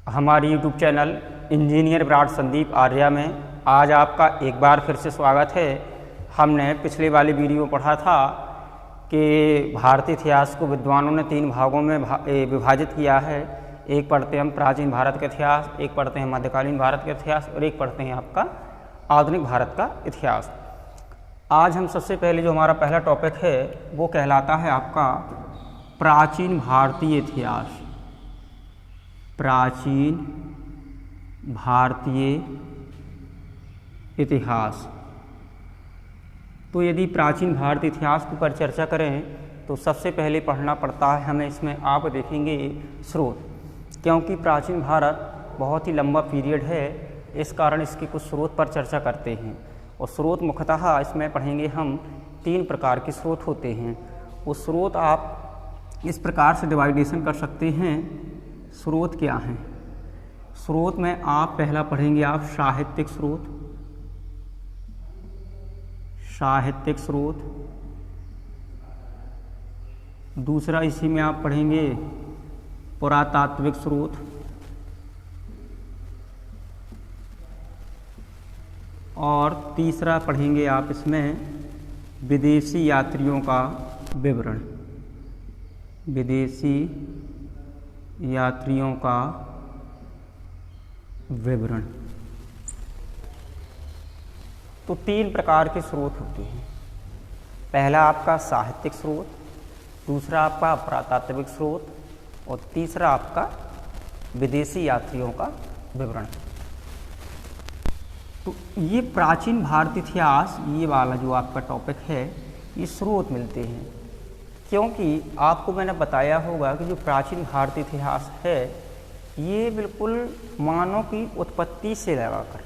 हमारी YouTube channel engineer ब्राड संदीप आर्या में आज आपका एक बार फिर से स्वागत है। हमने पिछले वाली वीडियो में पढ़ा था कि भारतीय इतिहास को विद्वानों ने 3 भागों में विभाजित किया है। एक पढ़ते हैं हम प्राचीन भारत का इतिहास, एक पढ़ते हैं मध्यकालीन भारत का इतिहास और एक पढ़ते हैं आपका आधुनिक भारत का इतिहास। आज हम सबसे पहले जो हमारा पहला टॉपिक है वो कहलाता है आपका प्राचीन भारतीय इतिहास। प्राचीन भारतीय इतिहास। तो यदि प्राचीन भारतीय इतिहास के ऊपर चर्चा करें तो सबसे पहले पढ़ना पड़ता है हमें। इसमें आप देखेंगे स्रोत, क्योंकि प्राचीन भारत बहुत ही लंबा पीरियड है, इस कारण इसके कुछ स्रोत पर चर्चा करते हैं। और स्रोत मुख्यतः इसमें पढ़ेंगे हम 3 प्रकार के स्रोत होते हैं। वो स्रोत आप इस प्रकार से डिवाइडेशन कर सकते हैं। स्रोत क्या हैं? स्रोत में आप पहला पढ़ेंगे आप साहित्यिक स्रोत। साहित्यिक स्रोत। दूसरा इसी में आप पढ़ेंगे पुरातात्विक स्रोत। और तीसरा पढ़ेंगे आप इसमें विदेशी यात्रियों का विवरण। विदेशी यात्रियों का विवरण। तो 3 प्रकार के स्रोत होते हैं। पहला आपका साहित्यिक स्रोत, दूसरा आपका पुरातात्विक स्रोत और तीसरा आपका विदेशी यात्रियों का विवरण। तो ये प्राचीन भारतीय इतिहास, ये वाला जो आपका टॉपिक है, ये स्रोत मिलते हैं। क्योंकि आपको मैंने बताया होगा कि जो प्राचीन भारतीय इतिहास है ये बिल्कुल मानव की उत्पत्ति से लगाकर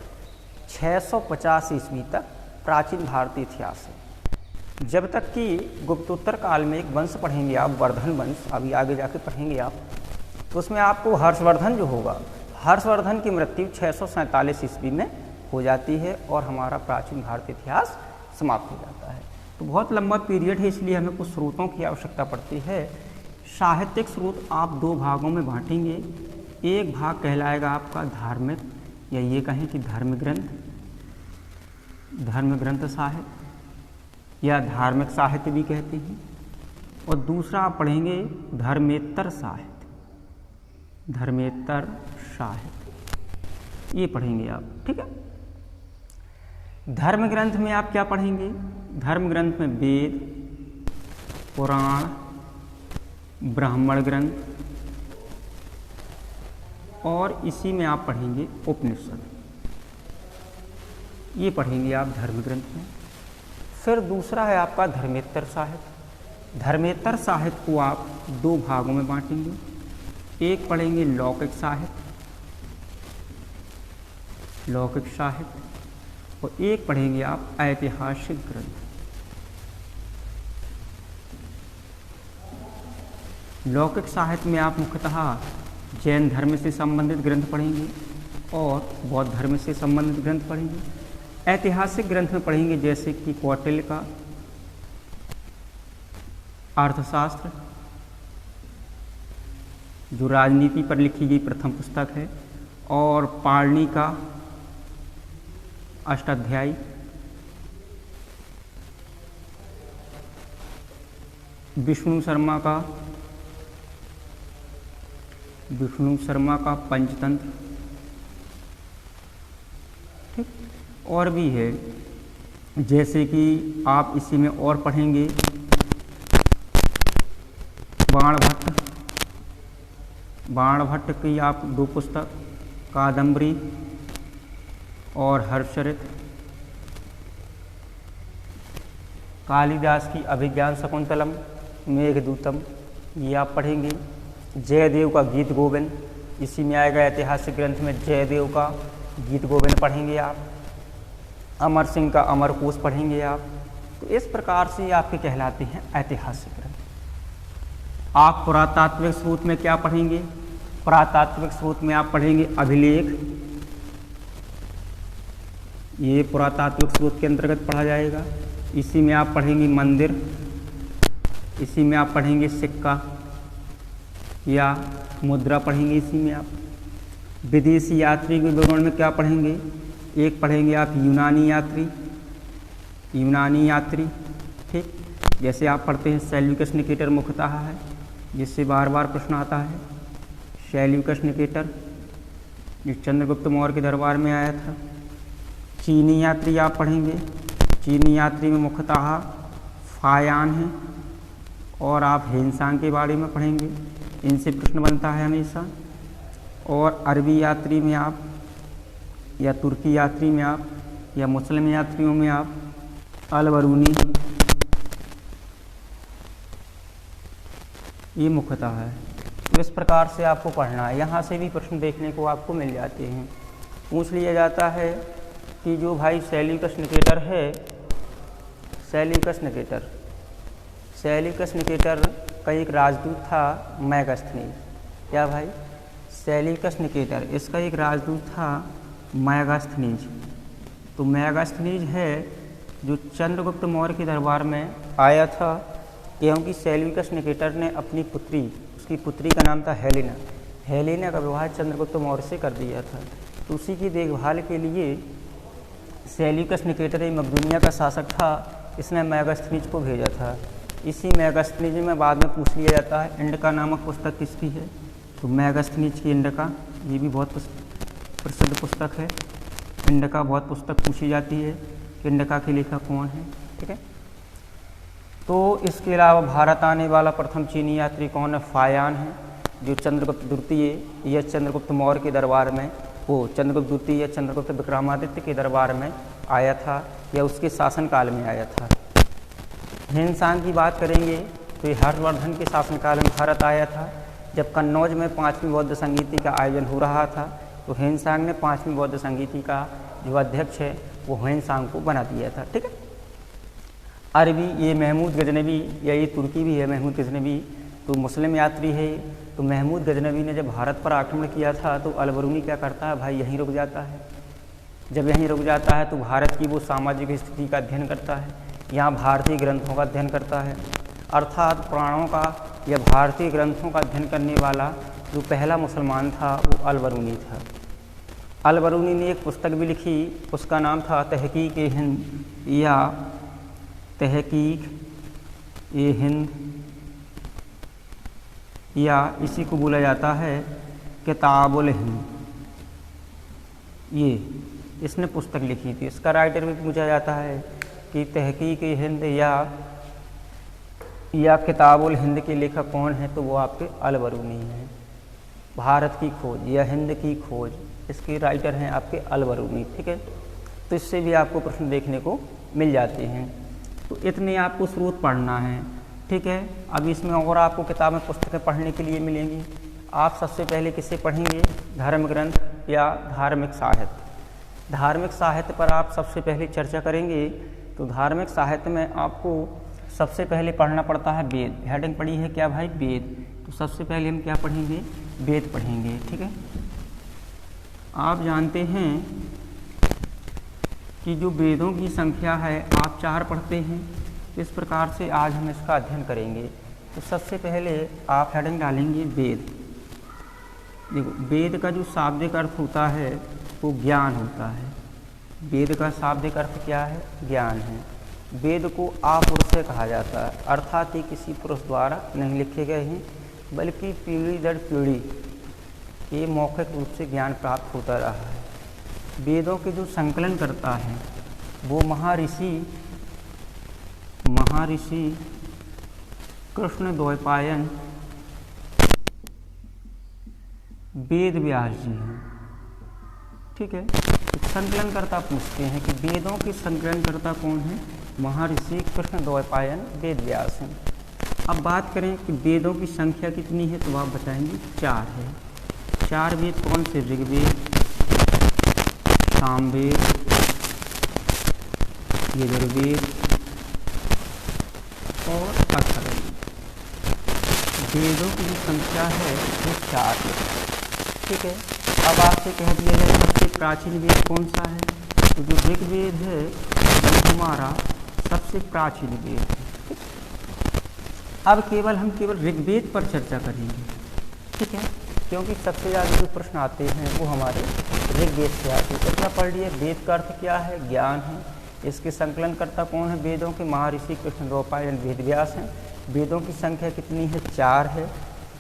650 ईस्वी तक प्राचीन भारतीय इतिहास है। जब तक कि गुप्तोत्तर काल में एक वंश पढ़ेंगे आप, वर्धन वंश, अभी आगे जाके पढ़ेंगे आप, तो उसमें आपको हर्षवर्धन जो होगा, हर्षवर्धन की मृत्यु 647 ईस्वी में हो जाती है और हमारा प्राचीन भारतीय इतिहास समाप्त हो जाता है। तो बहुत लंबा पीरियड है, इसलिए हमें कुछ स्रोतों की आवश्यकता पड़ती है। साहित्यिक स्रोत आप 2 भागों में बांटेंगे। एक भाग कहलाएगा आपका धार्मिक, या ये कहें कि धर्म ग्रंथ, धर्म ग्रंथ साहित्य या धार्मिक साहित्य भी कहते हैं। और दूसरा आप पढ़ेंगे धर्मेत्तर साहित्य। धर्मेत्तर साहित्य ये पढ़ेंगे आप, ठीक है। धर्म ग्रंथ में आप क्या पढ़ेंगे? धर्म ग्रंथ में वेद, पुराण, ब्राह्मण ग्रंथ और इसी में आप पढ़ेंगे उपनिषद। ये पढ़ेंगे आप धर्म ग्रंथ में। फिर दूसरा है आपका धर्मेत्तर साहित्य। धर्मेत्तर साहित्य को आप 2 भागों में बांटेंगे। एक पढ़ेंगे लौकिक साहित्य, लौकिक साहित्य, और एक पढ़ेंगे आप ऐतिहासिक ग्रंथ। लौकिक साहित्य में आप मुख्यतः जैन धर्म से संबंधित ग्रंथ पढ़ेंगे और बौद्ध धर्म से संबंधित ग्रंथ पढ़ेंगे। ऐतिहासिक ग्रंथ में पढ़ेंगे जैसे कि कौटिल्य का अर्थशास्त्र, जो राजनीति पर लिखी गई प्रथम पुस्तक है, और पाणिनि का अष्टाध्यायी, विष्णु शर्मा का पंचतंत्र, ठीक। और भी है जैसे कि आप इसी में और पढ़ेंगे बाणभट्ट की आप 2 पुस्तक, कादम्बरी और हर्षचरित। कालिदास की अभिज्ञान शकुंतलम, मेघदूतम, ये आप पढ़ेंगे। जयदेव का गीत गोविंद, इसी में आएगा ऐतिहासिक ग्रंथ में जयदेव का गीत गोविंद पढ़ेंगे आप। अमर सिंह का अमरकोश पढ़ेंगे आप। तो इस प्रकार से आपके कहलाते हैं ऐतिहासिक ग्रंथ। आप पुरातात्विक स्रोत में क्या पढ़ेंगे? पुरातात्विक स्रोत में आप पढ़ेंगे अभिलेख, ये पुरातात्विक स्रोत के अंतर्गत पढ़ा जाएगा। इसी में आप पढ़ेंगे मंदिर, इसी में आप पढ़ेंगे सिक्का या मुद्रा पढ़ेंगे इसी में आप। विदेशी यात्री के विवरण में क्या पढ़ेंगे, एक पढ़ेंगे आप यूनानी यात्री, ठीक। जैसे आप पढ़ते हैं सेल्यूकस निकेटर मुख्यतः है, जिससे बार बार प्रश्न आता है। सेल्यूकस निकेटर जो चंद्रगुप्त मौर्य के दरबार में आया था। चीनी यात्री आप पढ़ेंगे, चीनी यात्री में मुख्यतः फायान है, और आप हेनसांग के बारे में पढ़ेंगे, इनसे प्रश्न बनता है हमेशा। और अरबी यात्री में आप, या तुर्की यात्री में आप, या मुस्लिम यात्रियों में आप अल-बरूनी, ये मुख्यतः है। तो इस प्रकार से आपको पढ़ना है। यहाँ से भी प्रश्न देखने को आपको मिल जाते हैं। पूछ लिया जाता है कि जो भाई सेल्यूकस निकेटर है, सेल्यूकस निकेटर का एक राजदूत था मैगस्थनीज। क्या भाई, सेल्यूकस निकेटर, इसका एक राजदूत था मैगस्थनीज। तो मैगस्थनीज है जो चंद्रगुप्त मौर्य के दरबार में आया था, क्योंकि सेल्यूकस निकेटर ने अपनी पुत्री, उसकी पुत्री का नाम था हेलेना का विवाह चंद्रगुप्त मौर्य से कर दिया था। तो उसी की देखभाल के लिए सेल्यूकस निकेटर मकदूनिया का शासक था, इसने मैगस्थनीज को भेजा था। इसी मैगस्थनीज में बाद में पूछ लिया जाता है इंडिका नामक पुस्तक किसकी है, तो मैगस्थनीज की इंडिका, ये भी बहुत प्रसिद्ध पुस्तक है। इंडिका बहुत पुस्तक पूछी जाती है कि इंडिका के लेखक कौन है, ठीक है। तो इसके अलावा भारत आने वाला प्रथम चीनी यात्री कौन है, फायान है, जो चंद्रगुप्त द्वितीय या चंद्रगुप्त मौर्य के दरबार में, वो चंद्रगुप्त द्वितीय या चंद्रगुप्त विक्रमादित्य के दरबार में आया था, या उसके शासनकाल में आया था। हेनसांग की बात करेंगे तो ये हर्षवर्धन के शासनकाल में भारत आया था, जब कन्नौज में 5वीं बौद्ध संगीति का आयोजन हो रहा था। तो हेनसांग ने 5वीं बौद्ध संगीति का जो अध्यक्ष है वो हेनसांग को बना दिया था, ठीक है। अरबी, ये महमूद गजनवी, या ये तुर्की भी है महमूद गजनवी, तो मुस्लिम यात्री है। तो महमूद गजनवी ने जब भारत पर आक्रमण किया था तो अल-बरूनी क्या करता है भाई, यहीं रुक जाता है। जब यहीं रुक जाता है तो भारत की वो सामाजिक स्थिति का अध्ययन करता है, यहाँ भारतीय ग्रंथों का अध्ययन करता है, अर्थात पुराणों का या भारतीय ग्रंथों का अध्ययन करने वाला जो पहला मुसलमान था वो अल-बरूनी था। अल-बरूनी ने एक पुस्तक भी लिखी, उसका नाम था तहकीक-ए-हिंद, या तहकीक-ए-हिंद, या इसी को बोला जाता है किताबुल-हिंद। ये इसने पुस्तक लिखी थी, इसका राइटर भी पूछा जाता है कि तहकीक-ए-हिंद या किताबुल-हिंद के लेखक कौन है, तो वो आपके अल-बरूनी हैं। भारत की खोज या हिंद की खोज, इसके राइटर हैं आपके अल-बरूनी, ठीक है। तो इससे भी आपको प्रश्न देखने को मिल जाते हैं। तो इतने आपको स्रोत पढ़ना है, ठीक है। अब इसमें और आपको किताबें पुस्तकें पढ़ने के लिए मिलेंगी। आप सबसे पहले किसे पढ़ेंगे, धर्म ग्रंथ या धार्मिक साहित्य। धार्मिक साहित्य पर आप सबसे पहले चर्चा करेंगे। तो धार्मिक साहित्य में आपको सबसे पहले पढ़ना पड़ता है वेद। हेडिंग पड़ी है क्या भाई, वेद। तो सबसे पहले हम क्या पढ़ेंगे, वेद पढ़ेंगे, ठीक है। आप जानते हैं कि जो वेदों की संख्या है आप 4 पढ़ते हैं। इस प्रकार से आज हम इसका अध्ययन करेंगे। तो सबसे पहले आप हेडिंग डालेंगे वेद। देखो, वेद का जो शाब्दिक अर्थ होता है वो ज्ञान होता है। वेद का शाब्दिक अर्थ क्या है, ज्ञान है। वेद को आपुरुष कहा जाता है, अर्थात ये किसी पुरुष द्वारा नहीं लिखे गए हैं, बल्कि पीढ़ी दर पीढ़ी ये मौखिक रूप से ज्ञान प्राप्त होता रहा है। वेदों के जो संकलन करता है वो महर्षि कृष्ण द्वैपायन वेद व्यास जी हैं, ठीक है। संकलनकर्ता पूछते हैं कि वेदों के संकलनकर्ता कौन है, महर्षि कृष्ण द्वैपायन वेद व्यास हैं। अब बात करें कि वेदों की संख्या कितनी है, तो आप बताएंगे 4 है। 4 वेद कौन से, ऋग्वेद, सामवेद, यजुर्वेद और अथर्ववेद। वेदों की जो संख्या है वो 4 है, ठीक है। अब आपसे कह दिया जाए सबसे प्राचीन वेद कौन सा है, तो जो ऋग्वेद है वो हमारा सबसे प्राचीन वेद है। अब हम केवल ऋग्वेद पर चर्चा करेंगे, ठीक है। क्योंकि सबसे ज़्यादा जो प्रश्न आते हैं वो हमारे ऋग्वेद से आते हैं। इतना पढ़ लिए, वेद का अर्थ क्या है? ज्ञान है। इसके संकलनकर्ता कौन है? वेदों के महर्षि कृष्णद्वैपायन वेद व्यास हैं। वेदों की संख्या कितनी है? 4 है।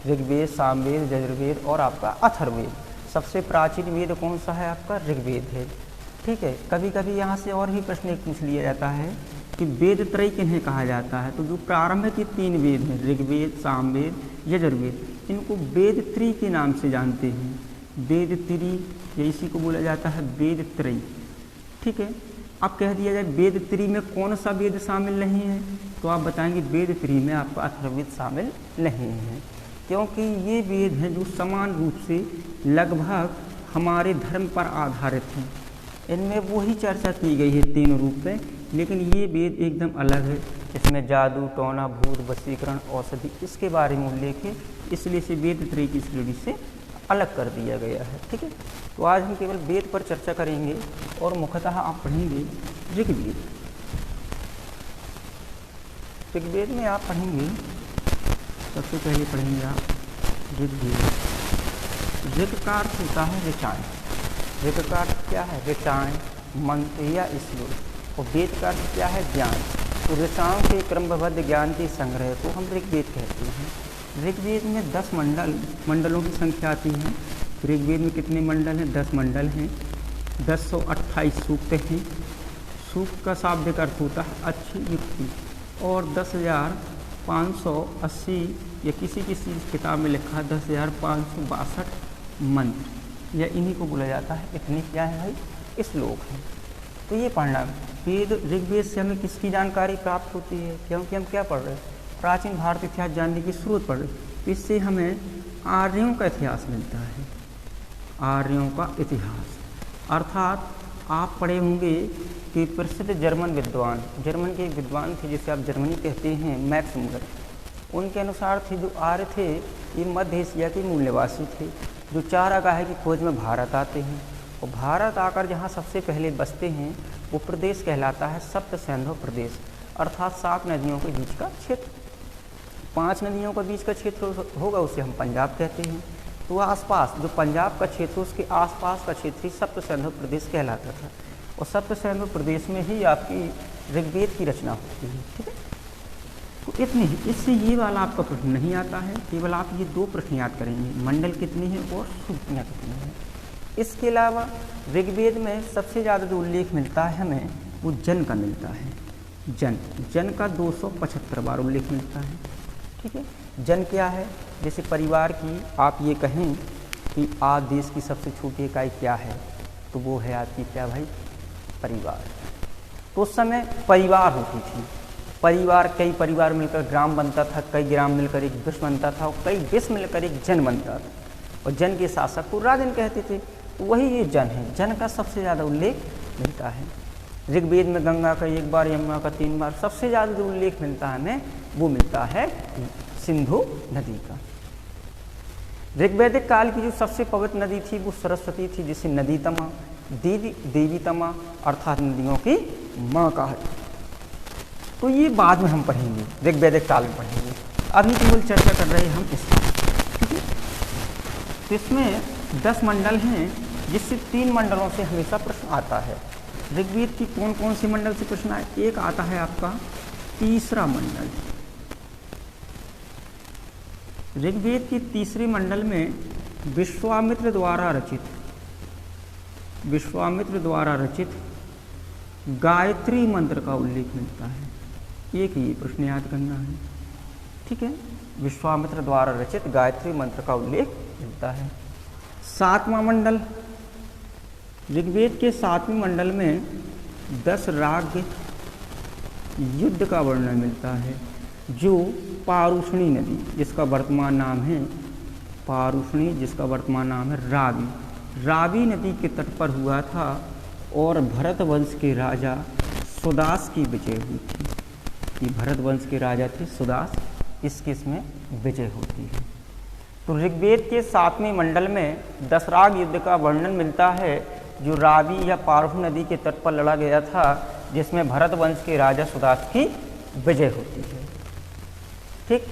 ऋग्वेद, सामवेद, यजुर्वेद और आपका अथर्ववेद। सबसे प्राचीन वेद कौन सा है? आपका ऋग्वेद है। ठीक है। कभी कभी यहाँ से और भी प्रश्न एक पूछ लिया जाता है कि वेद त्रय किन्हें कहा जाता है? तो जो प्रारंभिक के 3 वेद हैं, ऋग्वेद, सामवेद, यजुर्वेद, इनको वेद त्रय के नाम से जानते हैं। वेद त्रय, या इसी को बोला जाता है वेद त्रय। ठीक है। अब कह दिया जाए वेद त्रय में कौन सा वेद शामिल नहीं है, तो आप बताएंगे वेद त्रय में आपका अथर्ववेद शामिल नहीं है, क्योंकि ये वेद हैं जो समान रूप से लगभग हमारे धर्म पर आधारित हैं। इनमें वही चर्चा की गई है 3 रूप में, लेकिन ये वेद एकदम अलग है। इसमें जादू, टोना, भूत, वशीकरण, औषधि, इसके बारे में उल्लेख है, इसलिए से वेद त्रय की श्रेणी से अलग कर दिया गया है। ठीक है। तो आज हम केवल वेद पर चर्चा करेंगे और मुख्यतः आप पढ़ेंगे ऋग्वेद। ऋग्वेद में आप पढ़ेंगे, सबसे पहले पढ़ेंगे आप ऋग्वेद। ऋग का अर्थ होता है ऋचाएँ। ऋग का अर्थ क्या है? ऋचाएँ, मंत्र या श्लोक। और वेद का अर्थ क्या है? ज्ञान। तो ऋचाओं के क्रमबद्ध ज्ञान के संग्रह को हम ऋग्वेद कहते हैं। ऋग्वेद में 10 मंडलों की संख्या आती है। ऋग्वेद में कितने मंडल हैं? 10 मंडल हैं। 1028 सूक्त हैं। सूक्त का शाब्दिक अर्थ होता है अच्छी युक्ति। और 10,580 या किसी किताब में लिखा है 10,562 मंत्र, या इन्हीं को बोला जाता है। इतनी क्या है भाई? श्लोक है। तो ये पढ़ना वेद, ऋग्वेद से हमें किसकी जानकारी प्राप्त होती है? क्योंकि हम क्या पढ़ रहे हैं? प्राचीन भारतीय इतिहास जानने की स्रोत पढ़ रहे हैं। इससे हमें आर्यों का इतिहास मिलता है। आर्यों का इतिहास अर्थात आप पढ़े होंगे कि प्रसिद्ध जर्मन के एक विद्वान थे जिसे आप जर्मनी कहते हैं, मैक्स मुलर। उनके अनुसार थे जो आर्य थे ये मध्य एशिया के मूल निवासी थे, जो चारागाह की खोज में भारत आते हैं। और भारत आकर जहाँ सबसे पहले बसते हैं वो प्रदेश कहलाता है सप्त सिंधु प्रदेश, अर्थात 7 नदियों के बीच का क्षेत्र। 5 नदियों के बीच का क्षेत्र होगा उसे हम पंजाब कहते हैं। तो आसपास जो पंजाब का क्षेत्र, उसके आसपास का क्षेत्र ही सप्त सिंधु प्रदेश कहलाता था। और सप्त सिंधु प्रदेश में ही आपकी ऋग्वेद की रचना होती है। ठीक है। तो इतनी ही, इससे ये वाला आपका प्रश्न नहीं आता है। केवल आप ये 2 प्रश्न याद करेंगे, मंडल कितनी है और सूक्तियाँ कितनी हैं। इसके अलावा ऋग्वेद में सबसे ज़्यादा जो उल्लेख मिलता है हमें वो जन का मिलता है। जन का 275 बार उल्लेख मिलता है। ठीक है। जन क्या है? जैसे परिवार की आप ये कहें कि आज देश की सबसे छोटी इकाई क्या है, तो वो है आपकी क्या भाई? परिवार। तो उस समय परिवार होती थी। परिवार, कई परिवार मिलकर ग्राम बनता था, कई ग्राम मिलकर एक विश्व बनता था, और कई विश्व मिलकर एक जन बनता था। और जन के शासक को राजन कहते थे। तो वही ये जन है। जन का सबसे ज़्यादा उल्लेख मिलता है। ऋग्वेद में गंगा का 1 बार, यमुना का 3 बार। सबसे ज़्यादा जो उल्लेख मिलता है हमें वो मिलता है सिंधु नदी का। ऋग्वैदिक काल की जो सबसे पवित्र नदी थी वो सरस्वती थी, जिसे नदी तमा, देवी तमा अर्थात नदियों की माँ का है। तो ये बाद में हम पढ़ेंगे, ऋग्वैदिक काल में पढ़ेंगे। अभी केवल चर्चा कर रहे हैं हम इसमें। ठीक है। तो इसमें 10 मंडल हैं, जिससे 3 मंडलों से हमेशा प्रश्न आता है। ऋग्वेद की कौन कौन से मंडल से प्रश्न आए? एक आता है आपका तीसरा मंडल। ऋग्वेद के तीसरे मंडल में विश्वामित्र द्वारा रचित गायत्री मंत्र का उल्लेख मिलता है। एक ही प्रश्न याद करना है। ठीक है। विश्वामित्र द्वारा रचित गायत्री मंत्र का उल्लेख मिलता है। 7वां मंडल, ऋग्वेद के 7वें मंडल में 10 राग युद्ध का वर्णन मिलता है, जो पारुष्णी नदी, जिसका वर्तमान नाम है रावी नदी के तट पर हुआ था, और भरत वंश के राजा सुदास की विजय हुई थी। कि भरत वंश के राजा थे सुदास, इसकी इसमें विजय होती है। तो ऋग्वेद के 7वें मंडल में 10 राग युद्ध का वर्णन मिलता है, जो रावी या पारुष नदी के तट पर लड़ा गया था, जिसमें भरत वंश के राजा सुदास की विजय होती है। ठीक।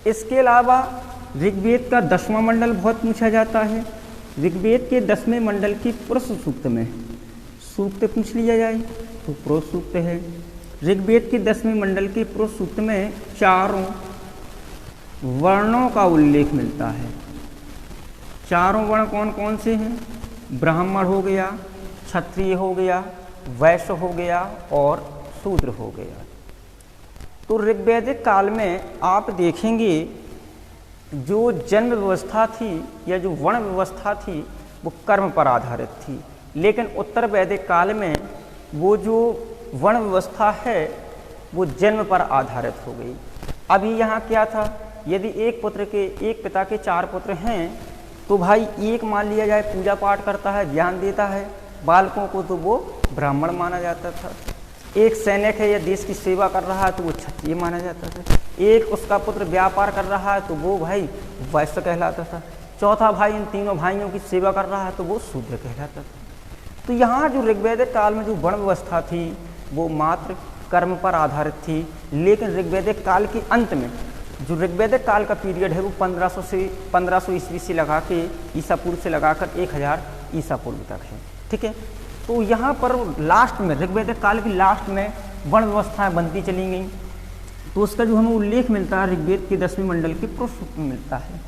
इसके अलावा ऋग्वेद का 10वां मंडल बहुत पूछा जाता है। ऋग्वेद के 10वें मंडल की पुरुष सूक्त में सूक्त पूछ लिया जाए तो पुरुष सूक्त है। ऋग्वेद के 10वें मंडल के पुरुष सूक्त में चारों वर्णों का उल्लेख मिलता है। चारों वर्ण कौन कौन से हैं? ब्राह्मण हो गया, क्षत्रिय हो गया, वैश्य हो गया और शूद्र हो गया। तो ऋग्वैदिक काल में आप देखेंगे जो जन्म व्यवस्था थी या जो वर्ण व्यवस्था थी वो कर्म पर आधारित थी, लेकिन उत्तर वैदिक काल में वो जो वर्ण व्यवस्था है वो जन्म पर आधारित हो गई। अभी यहाँ क्या था, यदि एक पिता के 4 पुत्र हैं तो भाई एक मान लिया जाए पूजा पाठ करता है, ज्ञान देता है बालकों को, तो वो ब्राह्मण माना जाता था। एक सैनिक है या देश की सेवा कर रहा है तो वो क्षत्रिय माना जाता था। एक उसका पुत्र व्यापार कर रहा है तो वो भाई वैश्य कहलाता था। चौथा भाई इन तीनों भाइयों की सेवा कर रहा है तो वो शूद्र कहलाता था। तो यहाँ जो ऋग्वैदिक काल में जो वर्ण व्यवस्था थी वो मात्र कर्म पर आधारित थी, लेकिन ऋग्वैदिक काल के अंत में जो ऋग्वैदिक काल का पीरियड है वो 1500 ईस्वी से लगा के ईसा पूर्व से लगाकर 1000 ईसा पूर्व तक है। ठीक है, तो यहाँ पर लास्ट में ऋग्वैदिक काल की लास्ट में वर्ण व्यवस्थाएं बनती चली गई, तो उसका जो हमें उल्लेख मिलता है ऋग्वेद के 10वें मंडल के पुरुष सूक्त में मिलता है।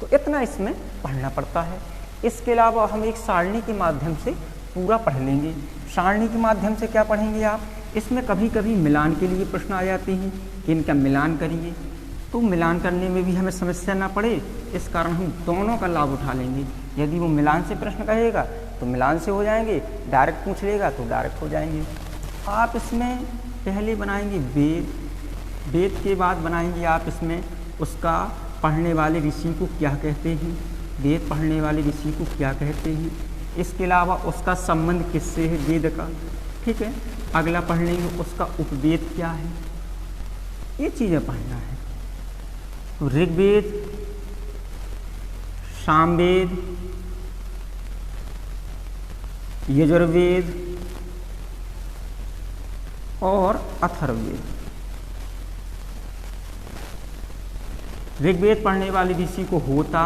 तो इतना इसमें पढ़ना पड़ता है। इसके अलावा हम एक सारणी के माध्यम से पूरा पढ़ लेंगे। सारणी के माध्यम से क्या पढ़ेंगे आप, इसमें कभी कभी मिलान के लिए प्रश्न आ जाते हैं कि इनका मिलान करिए, तो मिलान करने में भी हमें समस्या ना पड़े इस कारण हम दोनों का लाभ उठा लेंगे। यदि वो मिलान से प्रश्न कहेगा तो मिलान से हो जाएंगे, डायरेक्ट पूछ लेगा तो डायरेक्ट हो जाएंगे। आप इसमें पहले बनाएंगे वेद, वेद के बाद बनाएंगे आप इसमें उसका पढ़ने वाले ऋषि को क्या कहते हैं, वेद पढ़ने वाले ऋषि को क्या कहते हैं, इसके अलावा उसका संबंध किससे है वेद का। ठीक है, अगला पढ़ लेंगे उसका उपवेद क्या है, ये चीज़ें पढ़ना है। तो ऋग्वेद, सामवेद, यजुर्वेद और अथर्ववेद। ऋग्वेद पढ़ने वाले ऋषि को होता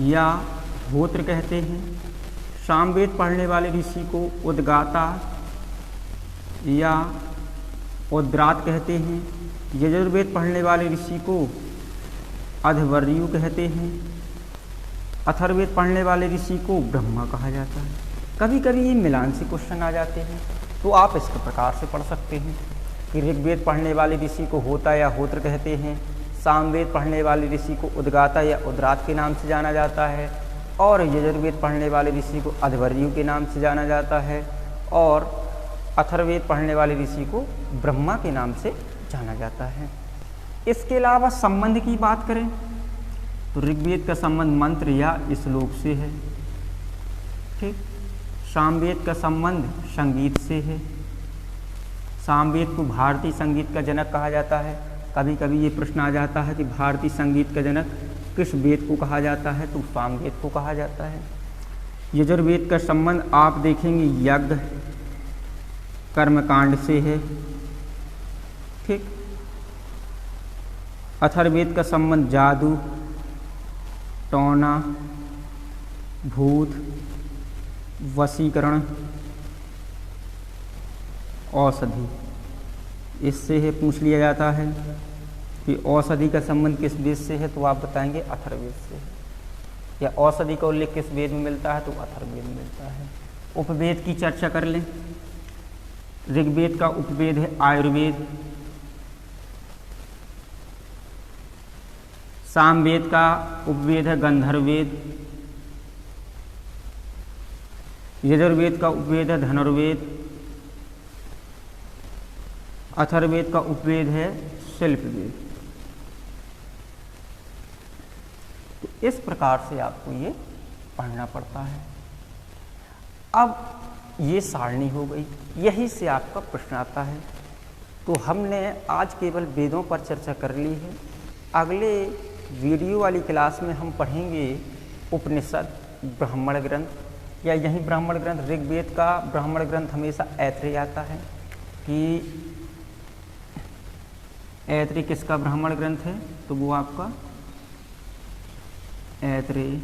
या होत्र कहते हैं, सामवेद पढ़ने वाले ऋषि को उद्गाता या उद्रात कहते हैं, यजुर्वेद पढ़ने वाले ऋषि को अध्वर्यु कहते हैं, अथर्ववेद पढ़ने वाले ऋषि को ब्रह्मा कहा जाता है। कभी कभी ये मिलान से क्वेश्चन आ जाते हैं तो आप इसके प्रकार से पढ़ सकते हैं कि ऋग्वेद पढ़ने वाले ऋषि को होता या होत्र कहते हैं, सामवेद पढ़ने वाले ऋषि को उद्गाता या उद्रात के नाम से जाना जाता है, और यजुर्वेद पढ़ने वाले ऋषि को अध्वर्यु के नाम से जाना जाता है, और अथर्ववेद पढ़ने वाले ऋषि को ब्रह्मा के नाम से जाना जाता है। इसके अलावा संबंध की बात करें तो ऋग्वेद का संबंध मंत्र या श्लोक से है। ठीक, सामवेद का संबंध संगीत से है। सामवेद को भारतीय संगीत का जनक कहा जाता है। कभी कभी ये प्रश्न आ जाता है कि भारतीय संगीत का जनक किस वेद को कहा जाता है, तो सामवेद को कहा जाता है। यजुर्वेद का संबंध आप देखेंगे यज्ञ कर्मकांड से है। ठीक, अथर्ववेद का संबंध जादू, टोना, भूत, वशीकरण, औषधि, इससे है। पूछ लिया जाता है कि औषधि का संबंध किस वेद से है, तो आप बताएंगे अथर्ववेद से है। या औषधि का उल्लेख किस वेद में मिलता है, तो अथर्ववेद में मिलता है। उपवेद की चर्चा कर लें। ऋग्वेद का उपवेद है आयुर्वेद, सामवेद का उपवेद है गंधर्ववेद, यजुर्वेद का उपवेद है धनुर्वेद, अथर्ववेद का उपवेद है शिल्पवेद। तो इस प्रकार से आपको ये पढ़ना पड़ता है। अब ये सारणी हो गई, यही से आपका प्रश्न आता है। तो हमने आज केवल वेदों पर चर्चा कर ली है। अगले वीडियो वाली क्लास में हम पढ़ेंगे उपनिषद, ब्राह्मण ग्रंथ, या यही ब्राह्मण ग्रंथ ऋग्वेद का ब्राह्मण ग्रंथ हमेशा ऐत्रेय आता है कि ऐत्रेय किसका ब्राह्मण ग्रंथ है, तो वो आपका ऐत्रेय,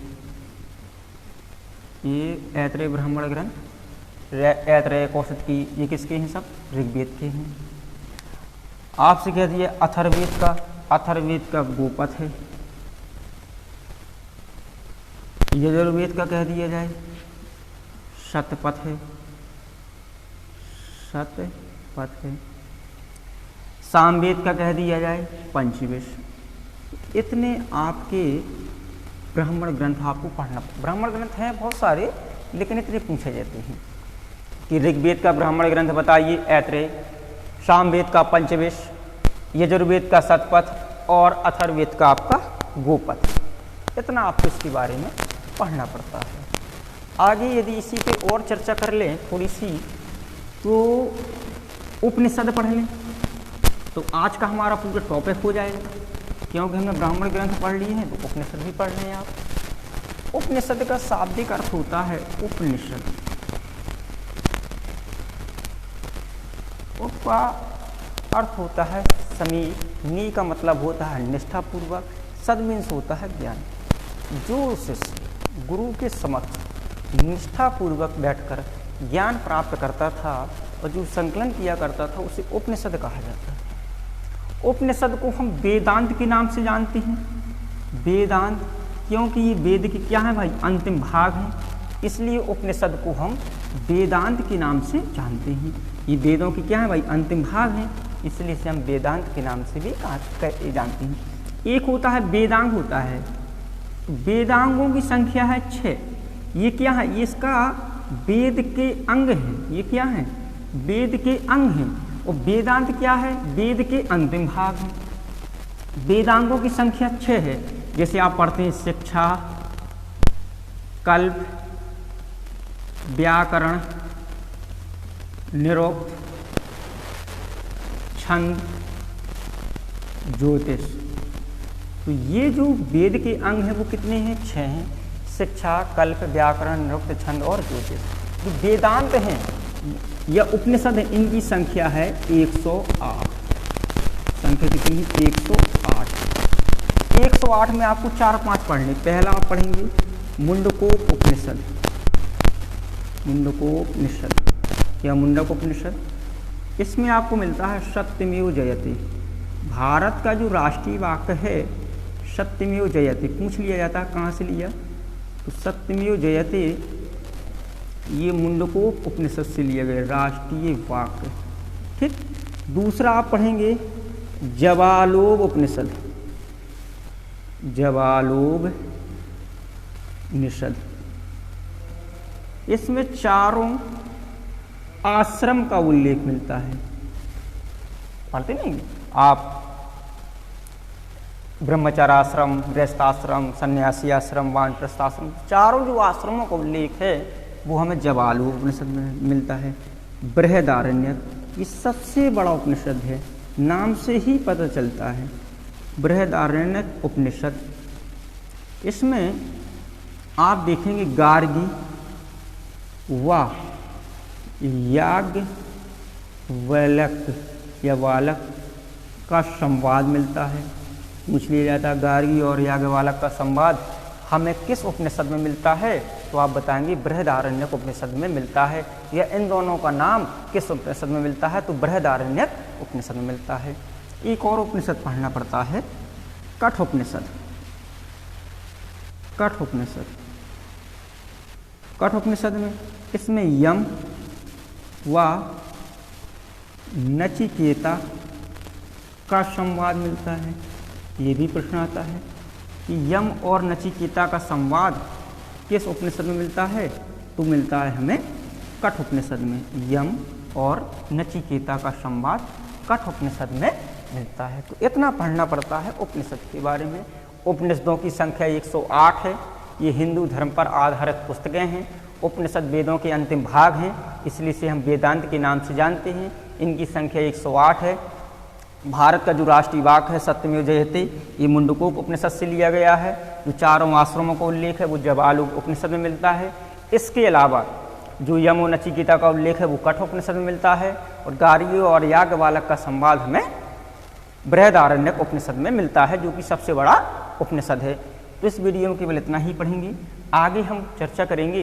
ये ऐत्रेय ब्राह्मण ग्रंथ, ऐत्रेय कौशिकी, ये किसके हैं? सब ऋग्वेद के हैं। आपसे कह दिए अथर्ववेद का गोपथ है। यजुर्वेद का कह दिया जाए शतपथ है, सामवेद का कह दिया जाए पंचविश। इतने आपके ब्राह्मण ग्रंथ आपको पढ़ना। ब्राह्मण ग्रंथ हैं बहुत सारे, लेकिन इतने पूछे जाते हैं कि ऋग्वेद का ब्राह्मण ग्रंथ बताइए ऐत्रेय, सामवेद का पंचविश, यजुर्वेद का शतपथ और अथर्ववेद का आपका गोपथ। इतना आपको इसके बारे में पढ़ना पड़ता है। आगे यदि इसी पे और चर्चा कर लें थोड़ी सी, तो उपनिषद पढ़ लें तो आज का हमारा पूरा टॉपिक हो जाएगा, क्योंकि हमने ब्राह्मण ग्रंथ पढ़ लिए हैं तो उपनिषद भी पढ़ लें आप। उपनिषद का शाब्दिक अर्थ होता है उपनिषद। उप का अर्थ होता है समीप, नी का मतलब होता है निष्ठापूर्वक, सद मीन्स होता है ज्ञान। जो शिष्य गुरु के समक्ष निष्ठापूर्वक बैठकर ज्ञान प्राप्त करता था और जो संकलन किया करता था उसे उपनिषद कहा जाता है। उपनिषद को हम वेदांत के नाम से जानते हैं। वेदांत क्योंकि ये वेद के क्या है भाई? अंतिम भाग हैं, इसलिए उपनिषद को हम वेदांत के नाम से जानते हैं। ये वेदों की क्या है भाई? अंतिम भाग हैं, इसलिए इसे हम वेदांत के नाम से भी जानते हैं। एक होता है वेदांग होता है, वेदांगों की संख्या है 6। ये क्या है? ये इसका वेद के अंग हैं। ये क्या है? वेद के अंग हैं। और वेदांत क्या है? वेद के अंतिम भाग हैं। वेदांगों की संख्या 6 है। जैसे आप पढ़ते हैं शिक्षा, कल्प, व्याकरण, निरुक्त, छंद, ज्योतिष। तो ये जो वेद के अंग हैं वो कितने हैं? 6 हैं। शिक्षा, कल्प, व्याकरण, निरुक्त, छंद और ज्योतिष। जो वेदांत हैं या उपनिषद हैं, इनकी संख्या है 108। संख्या कितनी है? 108। 108 में आपको 4-5 पढ़ने। पहला आप पढ़ेंगे मुंडकोप उपनिषद। मुंडकोपनिषद या मुंडकोपनिषद, इसमें आपको मिलता है सत्यमेव जयते। भारत का जो राष्ट्रीय वाक्य है सत्यमेव जयते, पूछ लिया जाता है कहाँ से लिया, तो सत्यमेव जयते ये मुंडकोप उपनिषद से लिया गया राष्ट्रीय वाक्य। ठीक। दूसरा आप पढ़ेंगे जवालोब उपनिषद। जवालोब निषद, इसमें 4 आश्रम का उल्लेख मिलता है। पढ़ते नहीं आप? ब्रह्मचर्य आश्रम, गृहस्थाश्रम, सन्यासी आश्रम, वानप्रस्थ आश्रम, 4 जो आश्रमों का उल्लेख है वो हमें जवालोब उपनिषद में मिलता है। बृहदारण्यक ये सबसे बड़ा उपनिषद है, नाम से ही पता चलता है। बृहदारण्यक उपनिषद, इसमें आप देखेंगे गार्गी व याज्ञवल्क्य या वालक का संवाद मिलता है। पूछ लिया जाता है गार्गी और याज्ञवल्क्य का संवाद हमें किस उपनिषद में मिलता है, तो आप बताएंगे बृहदारण्यक उपनिषद में मिलता है। या इन दोनों का नाम किस उपनिषद में मिलता है, तो बृहदारण्यक उपनिषद में मिलता है। एक और उपनिषद पढ़ना पड़ता है कठोपनिषद। कठोपनिषद में इसमें यम व नचिकेता का संवाद मिलता है। ये भी प्रश्न आता है कि यम और नचिकेता का संवाद किस उपनिषद में मिलता है, तो मिलता है हमें कठोपनिषद में। यम और नचिकेता का संवाद कठोपनिषद में मिलता है। तो इतना पढ़ना पड़ता है उपनिषद के बारे में। उपनिषदों की संख्या 108 है। ये हिंदू धर्म पर आधारित पुस्तकें हैं। उपनिषद वेदों के अंतिम भाग हैं, इसलिए इसे हम वेदांत के नाम से जानते हैं। इनकी संख्या 108 है। भारत का जो राष्ट्रीय वाक्य है सत्यमेव जयते, ये मुंडकोप उपनिषद से लिया गया है। जो 4 आश्रमों का उल्लेख है वो जवालोब उपनिषद में मिलता है। इसके अलावा जो यम और नचिकेता का उल्लेख है वो कठोपनिषद में मिलता है। और गार्गी और याज्ञवल्क्य का संवाद हमें बृहदारण्यक उपनिषद में मिलता है, जो कि सबसे बड़ा उपनिषद है। तो इस वीडियो में केवल इतना ही पढ़ेंगे। आगे हम चर्चा करेंगे